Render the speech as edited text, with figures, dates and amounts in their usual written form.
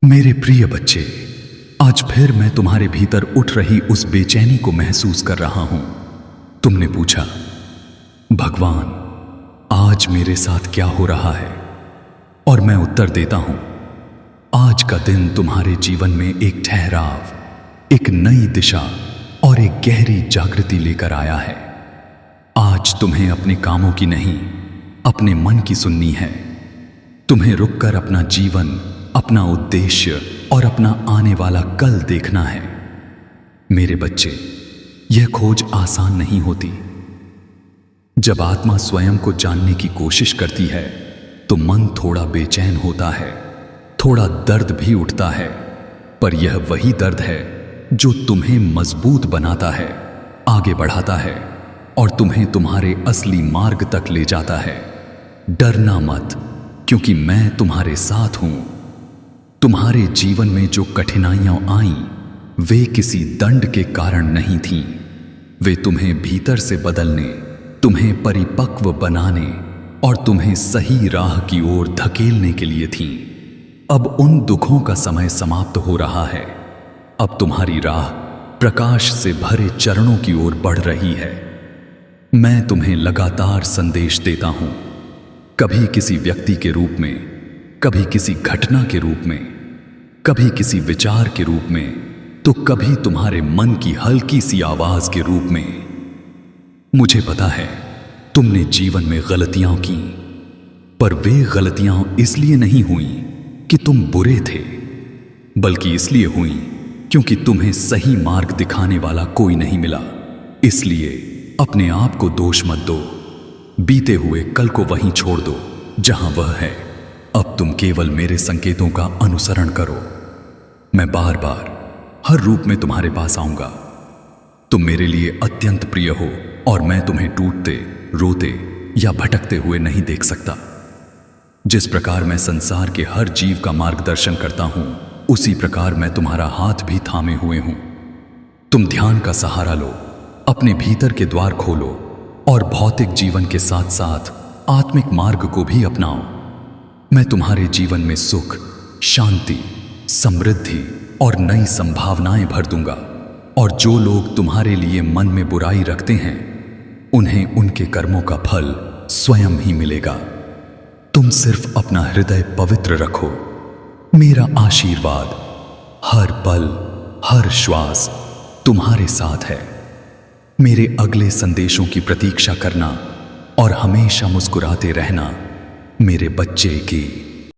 मेरे प्रिय बच्चे, आज फिर मैं तुम्हारे भीतर उठ रही उस बेचैनी को महसूस कर रहा हूं। तुमने पूछा, भगवान आज मेरे साथ क्या हो रहा है? और मैं उत्तर देता हूं, आज का दिन तुम्हारे जीवन में एक ठहराव, एक नई दिशा और एक गहरी जागृति लेकर आया है। आज तुम्हें अपने कामों की नहीं, अपने मन की सुननी है। तुम्हें रुककर अपना जीवन, अपना उद्देश्य और अपना आने वाला कल देखना है। मेरे बच्चे, यह खोज आसान नहीं होती। जब आत्मा स्वयं को जानने की कोशिश करती है तो मन थोड़ा बेचैन होता है, थोड़ा दर्द भी उठता है, पर यह वही दर्द है जो तुम्हें मजबूत बनाता है, आगे बढ़ाता है और तुम्हें तुम्हारे असली मार्ग तक ले जाता है। डरना मत, क्योंकि मैं तुम्हारे साथ हूं। तुम्हारे जीवन में जो कठिनाइयां आईं, वे किसी दंड के कारण नहीं थीं। वे तुम्हें भीतर से बदलने, तुम्हें परिपक्व बनाने और तुम्हें सही राह की ओर धकेलने के लिए थीं। अब उन दुखों का समय समाप्त हो रहा है। अब तुम्हारी राह प्रकाश से भरे चरणों की ओर बढ़ रही है। मैं तुम्हें लगातार संदेश देता हूं, कभी किसी व्यक्ति के रूप में, कभी किसी घटना के रूप में, कभी किसी विचार के रूप में, तो कभी तुम्हारे मन की हल्की सी आवाज के रूप में। मुझे पता है तुमने जीवन में गलतियां की, पर वे गलतियां इसलिए नहीं हुई कि तुम बुरे थे, बल्कि इसलिए हुई क्योंकि तुम्हें सही मार्ग दिखाने वाला कोई नहीं मिला। इसलिए अपने आप को दोष मत दो। बीते हुए कल को वहीं छोड़ दो जहां वह है। अब तुम केवल मेरे संकेतों का अनुसरण करो। मैं बार बार हर रूप में तुम्हारे पास आऊंगा। तुम मेरे लिए अत्यंत प्रिय हो और मैं तुम्हें टूटते, रोते या भटकते हुए नहीं देख सकता। जिस प्रकार मैं संसार के हर जीव का मार्गदर्शन करता हूं, उसी प्रकार मैं तुम्हारा हाथ भी थामे हुए हूं। तुम ध्यान का सहारा लो, अपने भीतर के द्वार खोलो और भौतिक जीवन के साथ साथ आत्मिक मार्ग को भी अपनाओ। मैं तुम्हारे जीवन में सुख, शांति, समृद्धि और नई संभावनाएं भर दूंगा। और जो लोग तुम्हारे लिए मन में बुराई रखते हैं, उन्हें उनके कर्मों का फल स्वयं ही मिलेगा। तुम सिर्फ अपना हृदय पवित्र रखो। मेरा आशीर्वाद हर पल, हर श्वास तुम्हारे साथ है। मेरे अगले संदेशों की प्रतीक्षा करना और हमेशा मुस्कुराते रहना, मेरे बच्चे की।